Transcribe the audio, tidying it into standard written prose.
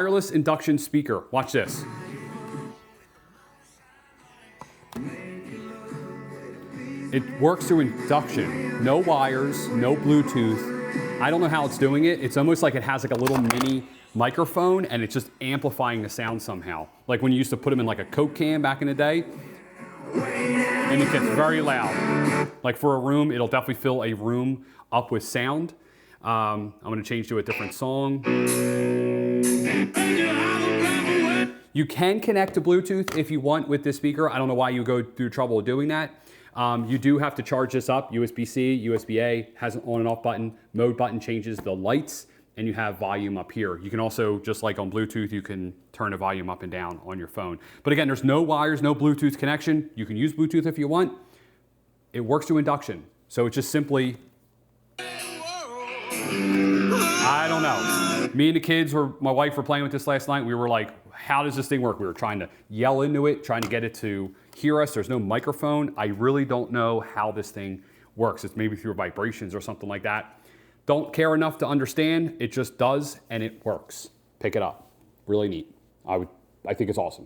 Wireless induction speaker. Watch this. It works through induction. No wires, no Bluetooth. I don't know how it's doing it. It's almost like it has like a little mini microphone and it's just amplifying the sound somehow. Like when you used to put them in like a Coke can back in the day. And it gets very loud. Like for a room, it'll definitely fill a room up with sound. I'm gonna change to a different song. You can connect to Bluetooth if you want with this speaker. I don't know why you go through trouble doing that. You do have to charge this up, USB-C, USB-A, has an on and off button. Mode button changes the lights, and you have volume up here. You can also, just like on Bluetooth, you can turn the volume up and down on your phone. But again, there's no wires, no Bluetooth connection. You can use Bluetooth if you want. It works through induction. So it's just simply, I don't know. Me and the kids, my wife were playing with this last night. We were like, how does this thing work? We were trying to yell into it, trying to get it to hear us. There's no microphone. I really don't know how this thing works. It's maybe through vibrations or something like that. Don't care enough to understand. It just does, and it works. Pick it up. Really neat. I think it's awesome.